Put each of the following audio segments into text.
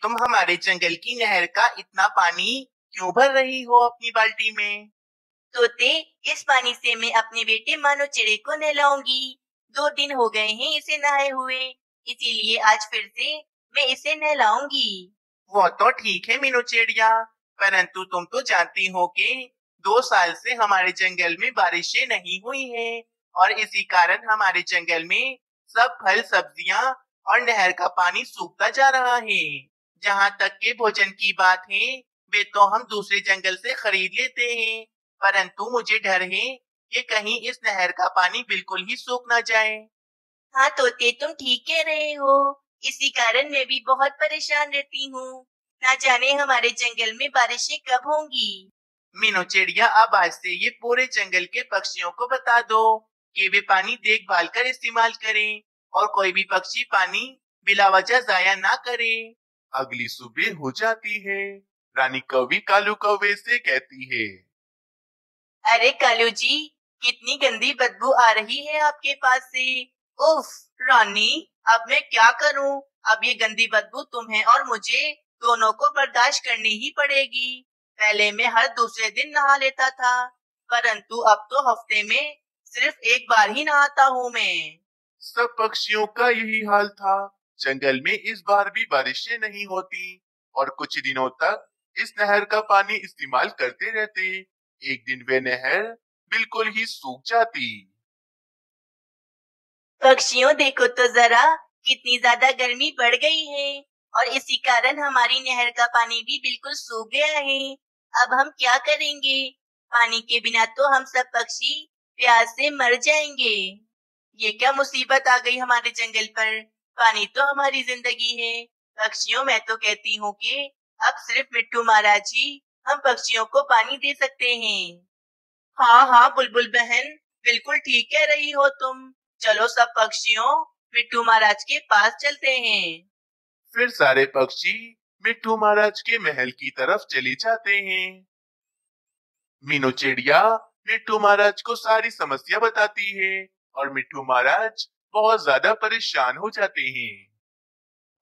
तुम हमारे जंगल की नहर का इतना पानी क्यों भर रही हो अपनी बाल्टी में? तोते, इस पानी से मैं अपने बेटे मानो चिड़े को नहलाऊंगी। 2 दिन हो गए हैं इसे नहाए हुए, इसीलिए आज फिर से मैं इसे नहलाऊंगी। वो तो ठीक है मीनू चिड़िया, परंतु तुम तो जानती हो कि 2 साल से हमारे जंगल में बारिशें नहीं हुई हैं और इसी कारण हमारे जंगल में सब फल सब्जियां और नहर का पानी सूखता जा रहा है। जहाँ तक के भोजन की बात है, वे तो हम दूसरे जंगल से खरीद लेते हैं, परंतु मुझे डर है कि कहीं इस नहर का पानी बिल्कुल ही सूख ना जाए। हाँ तोते, तुम ठीक कह रहे हो। इसी कारण मैं भी बहुत परेशान रहती हूँ। ना जाने हमारे जंगल में बारिशें कब होंगी। मीनू चिड़िया, अब आज से ये पूरे जंगल के पक्षियों को बता दो कि वे पानी देखभाल कर इस्तेमाल करें और कोई भी पक्षी पानी बिला वजह जाया ना करे। अगली सुबह हो जाती है। रानी कौवी कालू कौवे से कहती है, अरे कालू जी, कितनी गंदी बदबू आ रही है आपके पास से। उफ, रानी, अब मैं क्या करूं? अब ये गंदी बदबू तुम्हें और मुझे दोनों को बर्दाश्त करनी ही पड़ेगी। पहले मैं हर दूसरे दिन नहा लेता था, परंतु अब तो हफ्ते में सिर्फ एक बार ही नहाता हूँ मैं। सब पक्षियों का यही हाल था। जंगल में इस बार भी बारिशें नहीं होती और कुछ दिनों तक इस नहर का पानी इस्तेमाल करते रहते। एक दिन वे नहर बिल्कुल ही सूख जाती। पक्षियों, देखो तो जरा, कितनी ज्यादा गर्मी बढ़ गई है और इसी कारण हमारी नहर का पानी भी बिल्कुल सूख गया है। अब हम क्या करेंगे? पानी के बिना तो हम सब पक्षी प्यास से मर जाएंगे। ये क्या मुसीबत आ गई हमारे जंगल पर? पानी तो हमारी जिंदगी है। पक्षियों, मैं तो कहती हूँ कि अब सिर्फ मिट्टू महाराज ही हम पक्षियों को पानी दे सकते हैं। हाँ हाँ बुलबुल बहन, बिल्कुल ठीक कह रही हो तुम। चलो सब पक्षियों, मिट्टू महाराज के पास चलते हैं। फिर सारे पक्षी मिट्टू महाराज के महल की तरफ चले जाते हैं। मीनू चिड़िया मिट्टू महाराज को सारी समस्या बताती है और मिट्टू महाराज बहुत ज्यादा परेशान हो जाते हैं।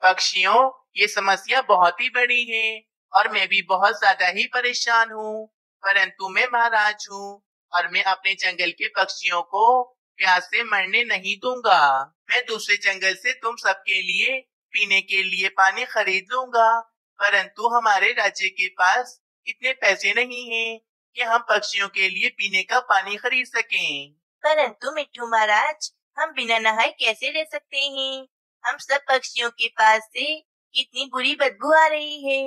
पक्षियों, ये समस्या बहुत ही बड़ी है और मैं भी बहुत ज्यादा ही परेशान हूँ, परंतु मैं महाराज हूँ और मैं अपने जंगल के पक्षियों को प्यास से मरने नहीं दूंगा। मैं दूसरे जंगल से तुम सबके लिए पीने के लिए पानी खरीद लूंगा, परंतु हमारे राज्य के पास इतने पैसे नहीं हैं कि हम पक्षियों के लिए पीने का पानी खरीद सकें। परंतु मिट्टू महाराज, हम बिना नहाए कैसे रह सकते हैं? हम सब पक्षियों के पास से कितनी बुरी बदबू आ रही है।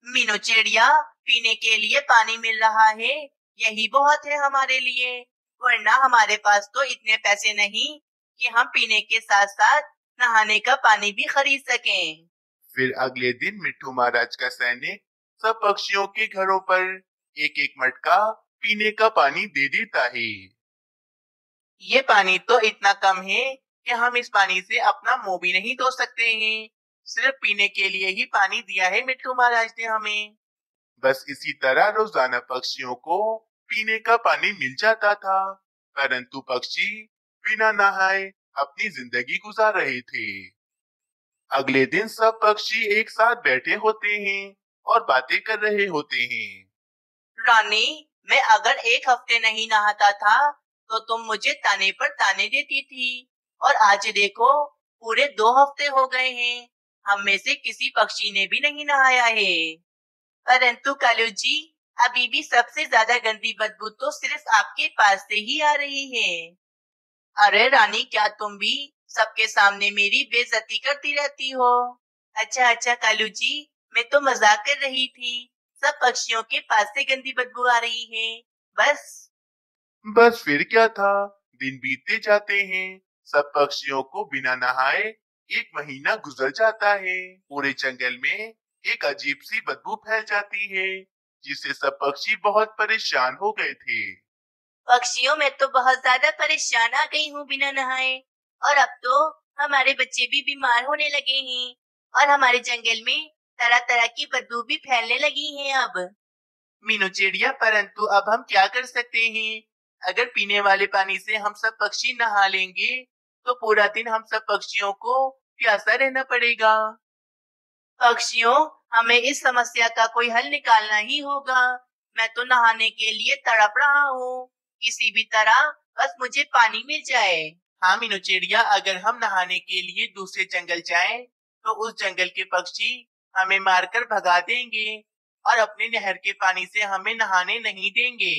मीनू चिड़िया, पीने के लिए पानी मिल रहा है, यही बहुत है हमारे लिए, वरना हमारे पास तो इतने पैसे नहीं कि हम पीने के साथ साथ नहाने का पानी भी खरीद सकें। फिर अगले दिन मिट्टू महाराज का सैनिक सब पक्षियों के घरों पर एक एक मटका पीने का पानी दे देता है। ये पानी तो इतना कम है कि हम इस पानी से अपना मुंह भी नहीं धो सकते हैं। सिर्फ पीने के लिए ही पानी दिया है मिट्टू महाराज ने हमें। बस इसी तरह रोजाना पक्षियों को पीने का पानी मिल जाता था, परंतु पक्षी बिना नहाए अपनी जिंदगी गुजार रहे थे। अगले दिन सब पक्षी एक साथ बैठे होते हैं और बातें कर रहे होते हैं। रानी, मैं अगर एक हफ्ते नहीं नहाता था तो तुम मुझे ताने पर ताने देती थी, और आज देखो पूरे 2 हफ्ते हो गए हैं, हम में से किसी पक्षी ने भी नहीं नहाया है। परंतु कालू जी, अभी भी सबसे ज्यादा गंदी बदबू तो सिर्फ आपके पास से ही आ रही है। अरे रानी, क्या तुम भी सबके सामने मेरी बेइज्जती करती रहती हो? अच्छा अच्छा कालू जी, मैं तो मजाक कर रही थी। सब पक्षियों के पास से गंदी बदबू आ रही है, बस। बस फिर क्या था, दिन बीतते जाते हैं। सब पक्षियों को बिना नहाए 1 महीना गुजर जाता है। पूरे जंगल में एक अजीब सी बदबू फैल जाती है, जिससे सब पक्षी बहुत परेशान हो गए थे। पक्षियों, मैं तो बहुत ज्यादा परेशान आ गई हूँ बिना नहाए, और अब तो हमारे बच्चे भी बीमार होने लगे हैं और हमारे जंगल में तरह तरह की बदबू भी फैलने लगी है अब। मीनू चिड़िया, परंतु अब हम क्या कर सकते हैं? अगर पीने वाले पानी से हम सब पक्षी नहा लेंगे तो पूरा दिन हम सब पक्षियों को प्यासा रहना पड़ेगा। पक्षियों, हमें इस समस्या का कोई हल निकालना ही होगा। मैं तो नहाने के लिए तड़प रहा हूँ। किसी भी तरह बस मुझे पानी मिल जाए। हाँ मीनू चिड़िया, अगर हम नहाने के लिए दूसरे जंगल जाएं, तो उस जंगल के पक्षी हमें मारकर भगा देंगे और अपने नहर के पानी से हमें नहाने नहीं देंगे।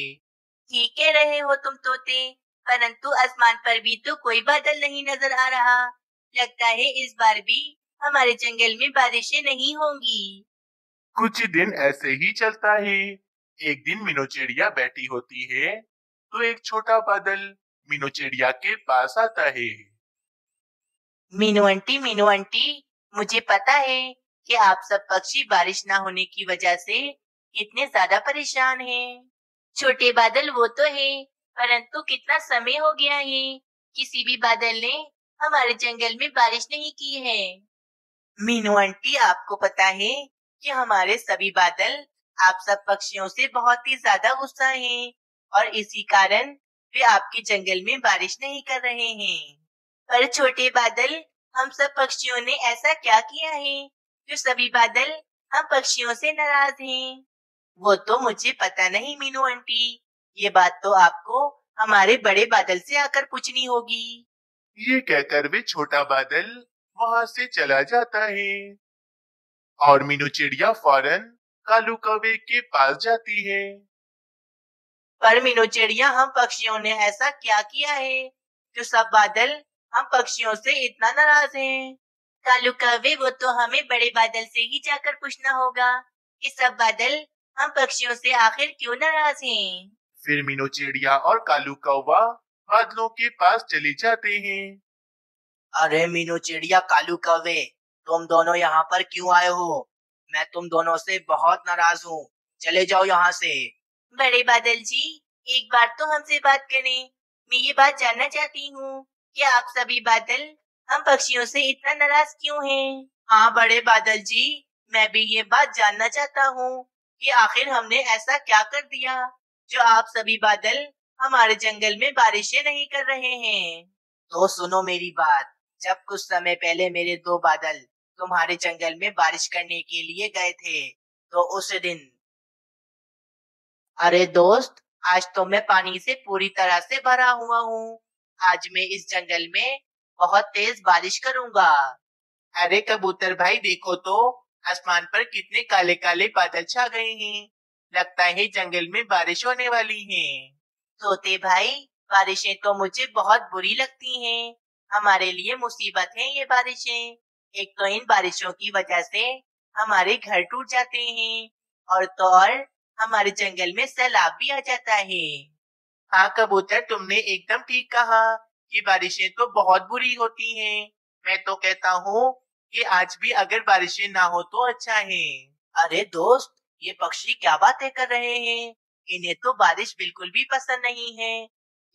ठीक कह रहे हो तुम तोते, परंतु आसमान पर भी तो कोई बादल नहीं नजर आ रहा। लगता है इस बार भी हमारे जंगल में बारिशें नहीं होंगी। कुछ दिन ऐसे ही चलता है। एक दिन मीनू चिड़िया बैठी होती है, तो एक छोटा बादल मीनू चिड़िया के पास आता है। मीनू आंटी, मुझे पता है कि आप सब पक्षी बारिश ना होने की वजह से कितने ज्यादा परेशान हैं। छोटे बादल वो तो है, परंतु कितना समय हो गया है किसी भी बादल ने हमारे जंगल में बारिश नहीं की है। मीनू आंटी, आपको पता है कि हमारे सभी बादल आप सब पक्षियों से बहुत ही ज्यादा गुस्सा हैं और इसी कारण वे आपके जंगल में बारिश नहीं कर रहे हैं। पर छोटे बादल, हम सब पक्षियों ने ऐसा क्या किया है जो सभी बादल हम पक्षियों से नाराज हैं? वो तो मुझे पता नहीं मीनू आंटी, ये बात तो आपको हमारे बड़े बादल से आकर पूछनी होगी। ये कहकर वे छोटा बादल वहां से चला जाता है और मीनू चिड़िया फौरन कालू कौवे के पास जाती है। पर मीनू चिड़िया, हम पक्षियों ने ऐसा क्या किया है जो सब बादल हम पक्षियों से इतना नाराज हैं? कालू कौवे, वो तो हमें बड़े बादल से ही जाकर पूछना होगा कि सब बादल हम पक्षियों से आखिर क्यों नाराज हैं। फिर मीनू चिड़िया और कालू कौवा बादलों के पास चले जाते हैं। अरे मीनू चिड़िया, कालू कौवे, तुम दोनों यहाँ पर क्यों आए हो? मैं तुम दोनों से बहुत नाराज हूँ। चले जाओ यहाँ से। बड़े बादल जी, एक बार तो हमसे बात करें। मैं ये बात जानना चाहती हूँ कि आप सभी बादल हम पक्षियों से इतना नाराज क्यों हैं? हाँ बड़े बादल जी, मैं भी ये बात जानना चाहता हूँ कि आखिर हमने ऐसा क्या कर दिया जो आप सभी बादल हमारे जंगल में बारिशें नहीं कर रहे हैं। तो सुनो मेरी बात। जब कुछ समय पहले मेरे दो बादल तुम्हारे जंगल में बारिश करने के लिए गए थे, तो उस दिन, अरे दोस्त, आज तो मैं पानी से पूरी तरह से भरा हुआ हूँ। आज मैं इस जंगल में बहुत तेज बारिश करूंगा। अरे कबूतर भाई, देखो तो आसमान पर कितने काले काले बादल छा गए हैं। लगता है जंगल में बारिश होने वाली है। तोते भाई, बारिशें तो मुझे बहुत बुरी लगती हैं। हमारे लिए मुसीबत है ये बारिशें। एक तो इन बारिशों की वजह से हमारे घर टूट जाते हैं, और तो और हमारे जंगल में सैलाब भी आ जाता है। हाँ कबूतर, तुमने एकदम ठीक कहा कि बारिशें तो बहुत बुरी होती हैं। मैं तो कहता हूँ कि आज भी अगर बारिशें ना हो तो अच्छा है। अरे दोस्त, ये पक्षी क्या बातें कर रहे हैं? इन्हें तो बारिश बिल्कुल भी पसंद नहीं है।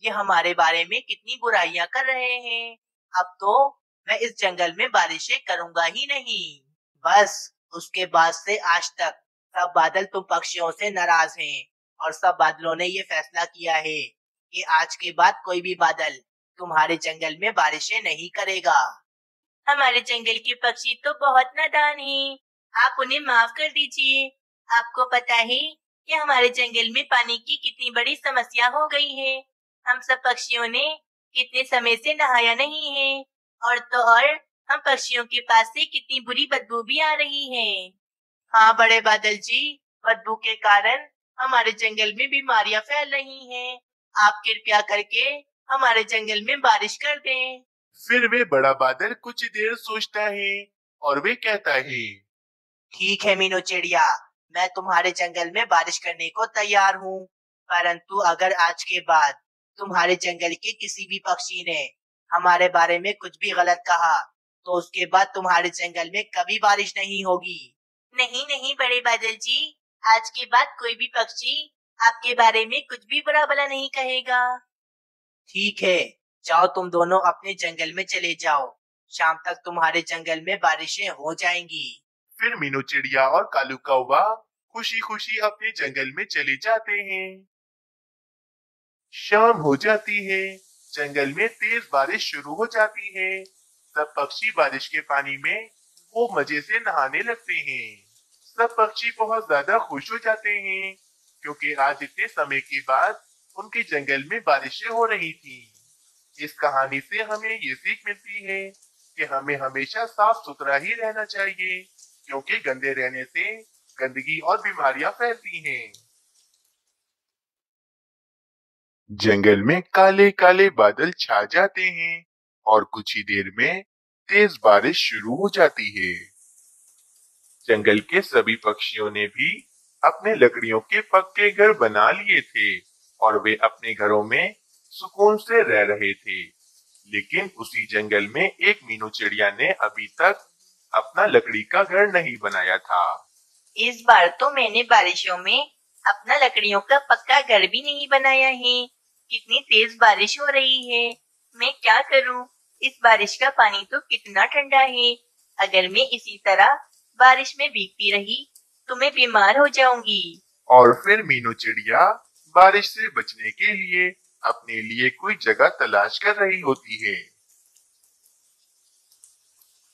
ये हमारे बारे में कितनी बुराइयां कर रहे हैं। अब तो मैं इस जंगल में बारिशें करूंगा ही नहीं। बस, उसके बाद से आज तक सब बादल तुम पक्षियों से नाराज हैं, और सब बादलों ने ये फैसला किया है कि आज के बाद कोई भी बादल तुम्हारे जंगल में बारिशें नहीं करेगा। हमारे जंगल के पक्षी तो बहुत नादान हैं। आप उन्हें माफ कर दीजिए। आपको पता है कि हमारे जंगल में पानी की कितनी बड़ी समस्या हो गई है। हम सब पक्षियों ने कितने समय से नहाया नहीं है, और तो और हम पक्षियों के पास से कितनी बुरी बदबू भी आ रही है। हाँ बड़े बादल जी, बदबू के कारण हमारे जंगल में बीमारियां फैल रही हैं। आप कृपया करके हमारे जंगल में बारिश कर दें। फिर वे बड़ा बादल कुछ देर सोचता है और वे कहता है, ठीक है मीनू चिड़िया, मैं तुम्हारे जंगल में बारिश करने को तैयार हूँ। परंतु अगर आज के बाद तुम्हारे जंगल के किसी भी पक्षी ने हमारे बारे में कुछ भी गलत कहा, तो उसके बाद तुम्हारे जंगल में कभी बारिश नहीं होगी। नहीं नहीं बड़े बादल जी, आज के बाद कोई भी पक्षी आपके बारे में कुछ भी बुरा भला नहीं कहेगा। ठीक है, जाओ तुम दोनों अपने जंगल में चले जाओ। शाम तक तुम्हारे जंगल में बारिशें हो जाएंगी। फिर मीनू चिड़िया और कालू कौवा खुशी खुशी अपने जंगल में चले जाते हैं। शाम हो जाती है, जंगल में तेज बारिश शुरू हो जाती है। सब पक्षी बारिश के पानी में वो मजे से नहाने लगते हैं। सब पक्षी बहुत ज्यादा खुश हो जाते हैं क्योंकि आज इतने समय के बाद उनके जंगल में बारिशें हो रही थी। इस कहानी से हमें ये सीख मिलती है कि हमें हमेशा साफ सुथरा ही रहना चाहिए क्योंकि गंदे रहने से गंदगी और बीमारियां फैलती हैं। जंगल में काले काले बादल छा जाते हैं और कुछ ही देर में तेज बारिश शुरू हो जाती है। जंगल के सभी पक्षियों ने भी अपने लकड़ियों के पक्के घर बना लिए थे और वे अपने घरों में सुकून से रह रहे थे। लेकिन उसी जंगल में एक मीनू चिड़िया ने अभी तक अपना लकड़ी का घर नहीं बनाया था। इस बार तो मैंने बारिशों में अपना लकड़ियों का पक्का घर भी नहीं बनाया है। कितनी तेज बारिश हो रही है, मैं क्या करूं? इस बारिश का पानी तो कितना ठंडा है। अगर मैं इसी तरह बारिश में भीगती रही तो मैं बीमार हो जाऊंगी। और फिर मीनू चिड़िया बारिश से बचने के लिए अपने लिए कोई जगह तलाश कर रही होती है।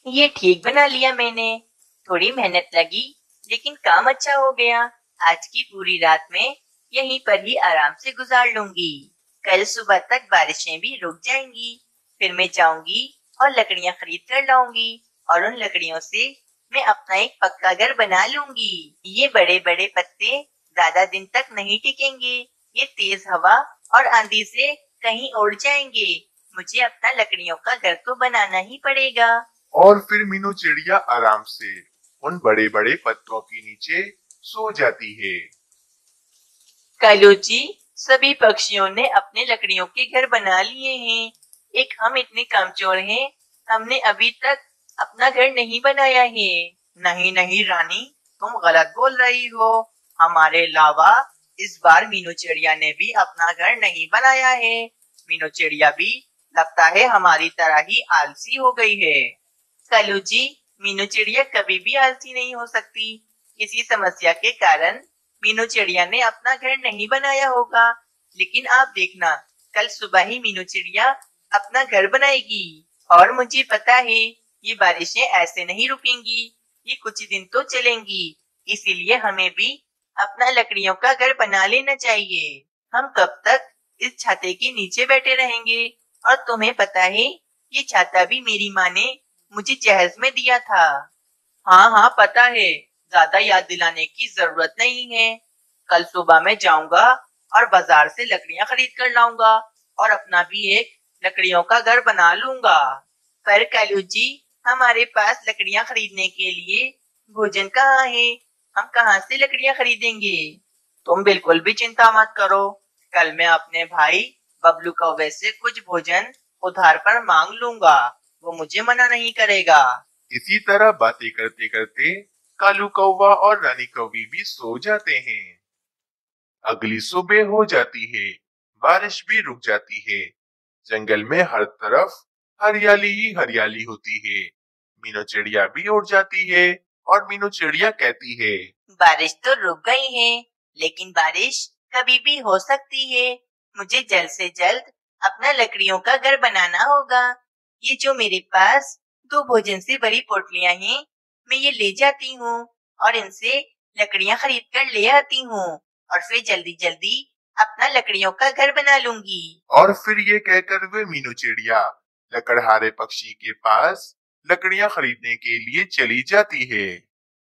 ये ठीक बना लिया मैंने। थोड़ी मेहनत लगी लेकिन काम अच्छा हो गया। आज की पूरी रात में यहीं पर ही आराम से गुजार लूंगी। कल सुबह तक बारिशें भी रुक जाएंगी। फिर मैं जाऊंगी और लकड़ियां खरीद कर लाऊंगी और उन लकड़ियों से मैं अपना एक पक्का घर बना लूंगी। ये बड़े बड़े पत्ते ज्यादा दिन तक नहीं टिकेंगे। ये तेज हवा और आंधी से कहीं उड़ जाएंगे। मुझे अपना लकड़ियों का घर तो बनाना ही पड़ेगा। और फिर मीनू चिड़िया आराम से उन बड़े बड़े पत्तों के नीचे सो जाती है। कालू जी, सभी पक्षियों ने अपने लकड़ियों के घर बना लिए हैं। एक हम इतने कमजोर हैं, हमने अभी तक अपना घर नहीं बनाया है। नहीं नहीं रानी, तुम गलत बोल रही हो। हमारे अलावा इस बार मीनू चिड़िया ने भी अपना घर नहीं बनाया है। मीनू चिड़िया भी लगता है हमारी तरह ही आलसी हो गई है। कालू जी, मीनू चिड़िया कभी भी आलसी नहीं हो सकती। किसी समस्या के कारण मीनू चिड़िया ने अपना घर नहीं बनाया होगा। लेकिन आप देखना, कल सुबह ही मीनू चिड़िया अपना घर बनाएगी। और मुझे पता है ये बारिशें ऐसे नहीं रुकेंगी, ये कुछ दिन तो चलेंगी। इसीलिए हमें भी अपना लकड़ियों का घर बना लेना चाहिए। हम कब तक इस छाते के नीचे बैठे रहेंगे? और तुम्हें पता है ये छाता भी मेरी माँ ने मुझे जहेज में दिया था। हाँ हाँ पता है, ज्यादा याद दिलाने की जरूरत नहीं है। कल सुबह मैं जाऊंगा और बाजार से लकड़ियां खरीद कर लाऊंगा और अपना भी एक लकड़ियों का घर बना लूंगा। पर कालू जी, हमारे पास लकड़ियां खरीदने के लिए भोजन कहाँ है? हम कहाँ से लकड़ियां खरीदेंगे? तुम बिल्कुल भी चिंता मत करो। कल मैं अपने भाई बबलू कौवे से कुछ भोजन उधार पर मांग लूंगा। वो मुझे मना नहीं करेगा। इसी तरह बातें करते करते कालू कौवा और रानी कौवी भी सो जाते हैं। अगली सुबह हो जाती है, बारिश भी रुक जाती है। जंगल में हर तरफ हरियाली ही हरियाली होती है। मीनू चिड़िया भी उड़ जाती है और मीनू चिड़िया कहती है, बारिश तो रुक गई है, लेकिन बारिश कभी भी हो सकती है। मुझे जल्द से जल्द अपना लकड़ियों का घर बनाना होगा। ये जो मेरे पास 2 भोजन से भरी पोटलियां हैं, मैं ये ले जाती हूँ और इनसे लकड़ियां खरीद कर ले आती हूँ और फिर जल्दी जल्दी अपना लकड़ियों का घर बना लूंगी। और फिर ये कहकर वे मीनू चिड़िया लकड़हारे पक्षी के पास लकड़ियां खरीदने के लिए चली जाती है।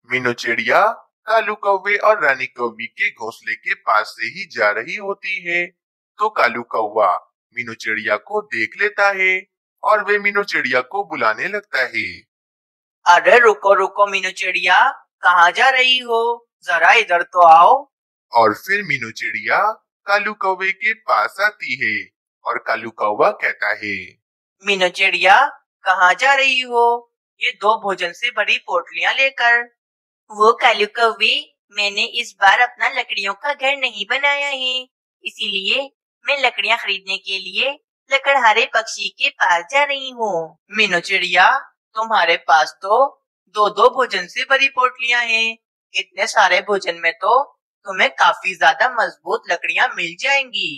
मीनू चिड़िया कालू कौवे और रानी कौवी के घोंसले के पास से ही जा रही होती है तो कालू कौवा मीनू चिड़िया को देख लेता है और वे मीनू चिड़िया को बुलाने लगता है। अरे रुको रुको मीनू चिड़िया, कहाँ जा रही हो? जरा इधर तो आओ। और फिर मीनू चिड़िया कालू कौवे के पास आती है और कालू कौवा कहता है, मीनू चिड़िया कहाँ जा रही हो? ये 2 भोजन से भरी पोटलियां लेकर। वो कालू कौवे, मैंने इस बार अपना लकड़ियों का घर नहीं बनाया है, इसीलिए मैं लकड़ियां खरीदने के लिए लकड़हारे पक्षी के पास जा रही हूँ। मीनू चिड़िया, तुम्हारे पास तो 2-2 भोजन से भरी पोटलियां हैं। इतने सारे भोजन में तो तुम्हें काफी ज्यादा मजबूत लकड़ियां मिल जाएंगी।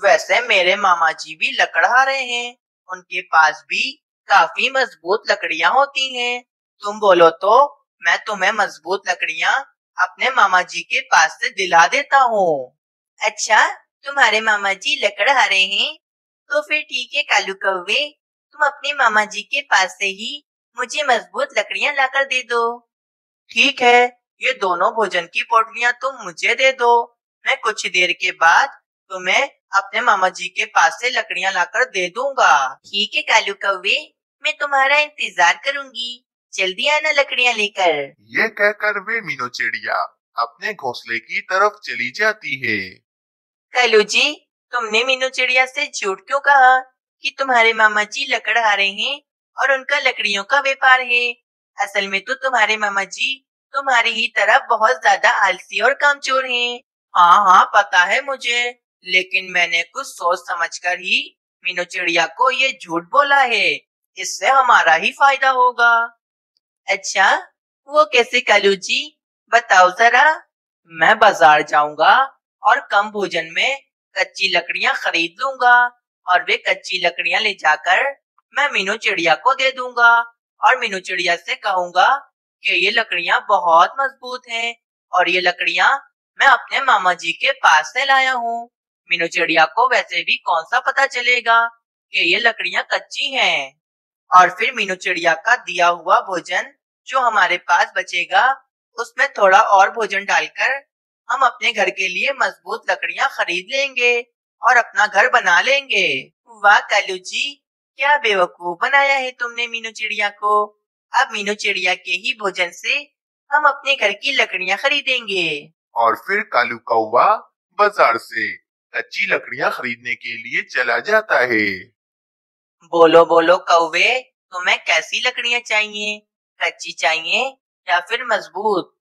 वैसे मेरे मामा जी भी लकड़हारे हैं, उनके पास भी काफी मजबूत लकड़ियां होती हैं। तुम बोलो तो मैं तुम्हें मजबूत लकड़ियाँ अपने मामा जी के पास से दिला देता हूँ। अच्छा, तुम्हारे मामा जी लकड़हारे हैं? तो फिर ठीक है कालू कौवे, तुम अपने मामा जी के पास से ही मुझे मजबूत लकड़ियाँ लाकर दे दो। ठीक है, ये दोनों भोजन की पोटलियाँ तुम मुझे दे दो। मैं कुछ देर के बाद तुम्हें अपने मामा जी के पास से लकड़ियाँ लाकर दे दूंगा। ठीक है कालू कौवे, मैं तुम्हारा इंतजार करूंगी। जल्दी आना लकड़ियाँ लेकर। ये कहकर वे मीनू चिड़िया अपने घोंसले की तरफ चली जाती है। कालू जी, तुमने मीनू चिड़िया से झूठ क्यों कहा कि तुम्हारे मामा जी लकड़हारे हैं और उनका लकड़ियों का व्यापार है? असल में तो तुम्हारे मामा जी तुम्हारी ही तरह बहुत ज्यादा आलसी और कामचोर हैं। हाँ हाँ, पता है मुझे, लेकिन मैंने कुछ सोच समझकर ही मीनू चिड़िया को ये झूठ बोला है। इससे हमारा ही फायदा होगा। अच्छा, वो कैसे कालू जी, बताओ जरा। मैं बाजार जाऊंगा और कम भोजन में कच्ची लकड़ियां खरीद लूंगा और वे कच्ची लकड़ियां ले जाकर मैं मीनू चिड़िया को दे दूंगा और मीनू चिड़िया से कहूंगा कि ये लकड़ियां बहुत मजबूत हैं और ये लकड़ियां मैं अपने मामा जी के पास से लाया हूँ। मीनू चिड़िया को वैसे भी कौन सा पता चलेगा कि ये लकड़ियां कच्ची हैं। और फिर मीनू चिड़िया का दिया हुआ भोजन जो हमारे पास बचेगा, उसमें थोड़ा और भोजन डालकर हम अपने घर के लिए मजबूत लकड़ियां खरीद लेंगे और अपना घर बना लेंगे। वाह कालू जी, क्या बेवकूफ बनाया है तुमने मीनू चिड़िया को। अब मीनू चिड़िया के ही भोजन से हम अपने घर की लकड़ियाँ खरीदेंगे। और फिर कालू कौवा बाजार से कच्ची लकड़ियां खरीदने के लिए चला जाता है। बोलो बोलो कौवे, तुम्हें कैसी लकड़ियां चाहिए? कच्ची चाहिए या फिर मजबूत?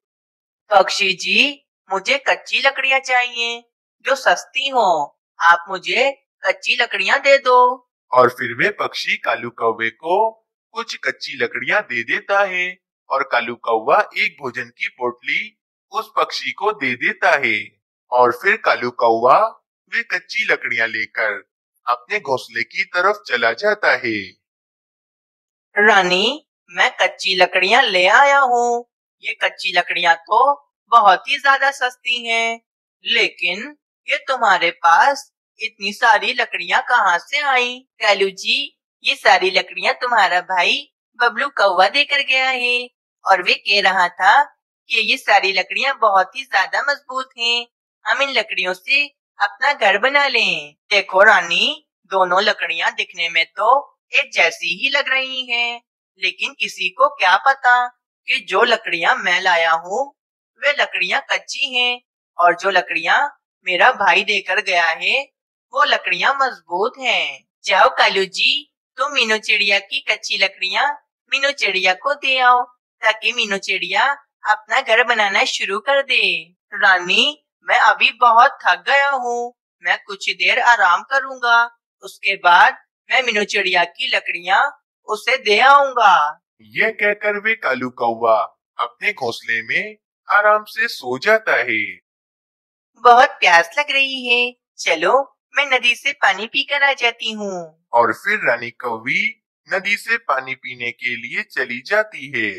पक्षी जी, मुझे कच्ची लकड़ियां चाहिए जो सस्ती हो। आप मुझे कच्ची लकड़ियां दे दो। और फिर वे पक्षी कालू कौवे को कुछ कच्ची लकड़ियां दे देता है और कालू कौवा एक भोजन की पोटली उस पक्षी को दे देता है। और फिर कालू कौवा वे कच्ची लकड़ियां लेकर अपने घोंसले की तरफ चला जाता है। रानी, मैं कच्ची लकड़ियां ले आया हूँ। ये कच्ची लकड़ियां तो बहुत ही ज्यादा सस्ती हैं, लेकिन ये तुम्हारे पास इतनी सारी लकड़ियां कहाँ से आई? कालू जी, ये सारी लकड़ियाँ तुम्हारा भाई बबलू कौवा देकर गया है और वे कह रहा था कि ये सारी लकड़ियाँ बहुत ही ज्यादा मजबूत हैं। हम इन लकड़ियों से अपना घर बना लें। देखो रानी, दोनों लकड़ियां दिखने में तो एक जैसी ही लग रही हैं, लेकिन किसी को क्या पता कि जो लकड़ियां मैं लाया हूँ वे लकड़ियां कच्ची हैं और जो लकड़ियां मेरा भाई देकर गया है वो लकड़ियां मजबूत हैं। जाओ कालू जी, तुम मीनू चिड़िया की कच्ची लकड़ियाँ मीनू चिड़िया को दे आओ ताकि मीनू चिड़िया अपना घर बनाना शुरू कर दे। रानी, मैं अभी बहुत थक गया हूँ, मैं कुछ देर आराम करूँगा। उसके बाद मैं मीनू चिड़िया की लकड़ियाँ उसे दे आऊंगा। ये कहकर वे कालू कौवा अपने घोंसले में आराम से सो जाता है। बहुत प्यास लग रही है, चलो मैं नदी से पानी पीकर आ जाती हूँ। और फिर रानी कौवी नदी से पानी पीने के लिए चली जाती है।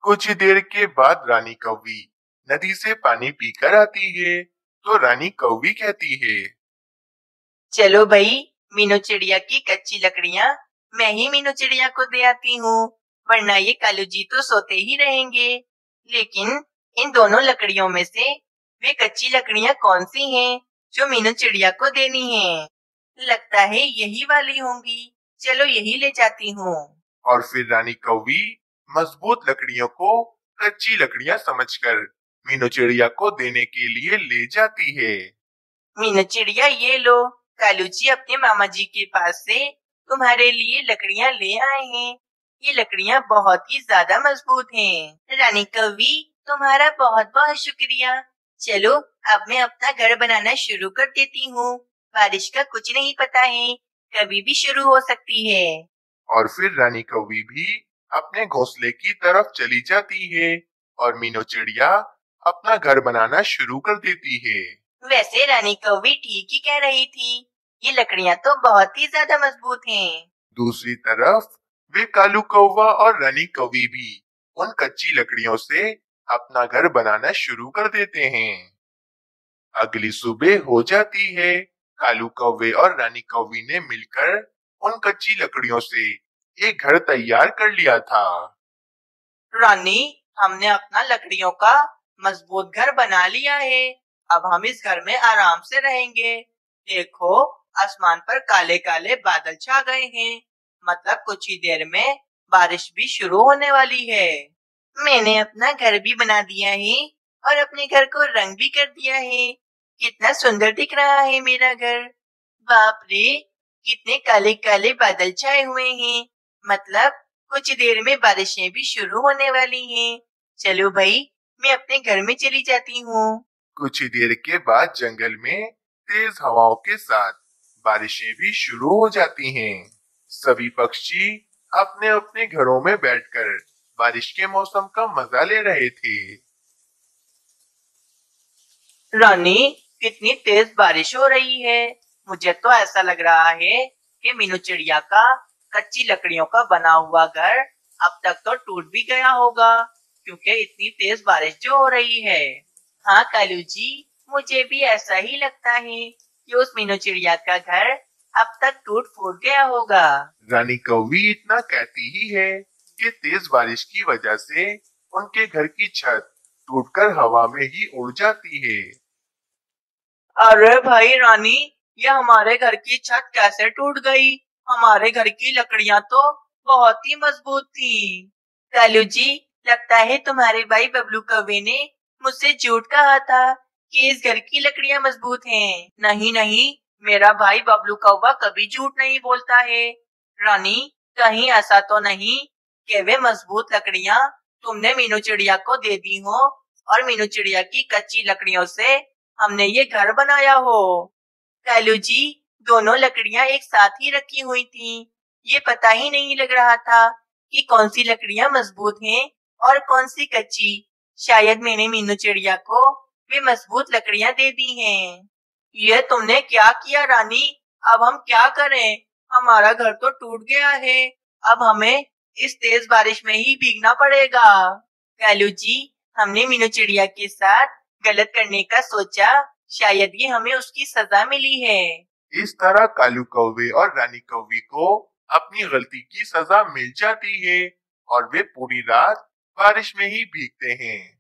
कुछ देर के बाद रानी कौवी नदी से पानी पीकर आती है तो रानी कौवी कहती है, चलो भाई, मीनू चिड़िया की कच्ची लकड़ियाँ मैं ही मीनू चिड़िया को दे आती हूँ, वरना ये कालू जी तो सोते ही रहेंगे। लेकिन इन दोनों लकड़ियों में से वे कच्ची लकड़ियाँ कौन सी हैं जो मीनू चिड़िया को देनी है? लगता है यही वाली होंगी, चलो यही ले जाती हूँ। और फिर रानी कौवी मजबूत लकड़ियों को कच्ची लकड़ियां समझकर मीनू चिड़िया को देने के लिए ले जाती है। मीनू चिड़िया ये लो, कालू जी अपने मामा जी के पास से तुम्हारे लिए लकड़ियाँ ले आए हैं। ये लकड़ियाँ बहुत ही ज्यादा मजबूत हैं। रानी कौवी, तुम्हारा बहुत बहुत शुक्रिया। चलो अब मैं अपना घर बनाना शुरू कर देती हूँ। बारिश का कुछ नहीं पता है, कभी भी शुरू हो सकती है। और फिर रानी कौवी भी अपने घोंसले की तरफ चली जाती है और मीनू चिड़िया अपना घर बनाना शुरू कर देती है। वैसे रानी कौवी ठीक ही कह रही थी, ये लकड़ियाँ तो बहुत ही ज्यादा मजबूत हैं। दूसरी तरफ वे कालू कौवा और रानी कौवी भी उन कच्ची लकड़ियों से अपना घर बनाना शुरू कर देते हैं। अगली सुबह हो जाती है। कालू कौवे और रानी कौवी ने मिलकर उन कच्ची लकड़ियों से एक घर तैयार कर लिया था। रानी, हमने अपना लकड़ियों का मजबूत घर बना लिया है। अब हम इस घर में आराम से रहेंगे। देखो, आसमान पर काले काले बादल छा गए हैं। मतलब कुछ ही देर में बारिश भी शुरू होने वाली है। मैंने अपना घर भी बना दिया है और अपने घर को रंग भी कर दिया है। कितना सुंदर दिख रहा है मेरा घर। बाप रे, कितने काले काले बादल छाए हुए हैं। मतलब कुछ देर में बारिशें भी शुरू होने वाली हैं। चलो भाई, मैं अपने घर में चली जाती हूँ। कुछ ही देर के बाद जंगल में तेज हवाओं के साथ बारिशें भी शुरू हो जाती हैं। सभी पक्षी अपने अपने घरों में बैठकर बारिश के मौसम का मजा ले रहे थे। रानी, कितनी तेज बारिश हो रही है। मुझे तो ऐसा लग रहा है कि मीनू चिड़िया का कच्ची लकड़ियों का बना हुआ घर अब तक तो टूट भी गया होगा, क्योंकि इतनी तेज बारिश जो हो रही है। हाँ कालू जी, मुझे भी ऐसा ही लगता है कि उस मीनू चिड़िया का घर अब तक टूट फूट गया होगा। रानी कौवी इतना कहती ही है कि तेज बारिश की वजह से उनके घर की छत टूटकर हवा में ही उड़ जाती है। अरे भाई रानी, ये हमारे घर की छत कैसे टूट गई? हमारे घर की लकड़ियां तो बहुत ही मजबूत थी। कालू जी, लगता है तुम्हारे भाई बबलू कौवे ने मुझसे झूठ कहा था कि इस घर की लकड़ियां मजबूत हैं। नहीं नहीं, मेरा भाई बबलू कौवा कभी झूठ नहीं बोलता है। रानी, कहीं ऐसा तो नहीं कि वे मजबूत लकड़ियां तुमने मीनू चिड़िया को दे दी हो और मीनू चिड़िया की कच्ची लकड़ियों से हमने ये घर बनाया हो। कालू जी, दोनों लकड़ियां एक साथ ही रखी हुई थी। ये पता ही नहीं लग रहा था कि कौन सी लकड़ियां मजबूत हैं और कौन सी कच्ची। शायद मैंने मीनू चिड़िया को वे मजबूत लकड़ियां दे दी हैं। ये तुमने क्या किया रानी? अब हम क्या करें? हमारा घर तो टूट गया है। अब हमें इस तेज बारिश में ही भीगना पड़ेगा। कालू जी, हमने मीनू चिड़िया के साथ गलत करने का सोचा। शायद ये हमें उसकी सजा मिली है। इस तरह कालू कौवे और रानी कौवी को अपनी गलती की सजा मिल जाती है और वे पूरी रात बारिश में ही भीगते हैं।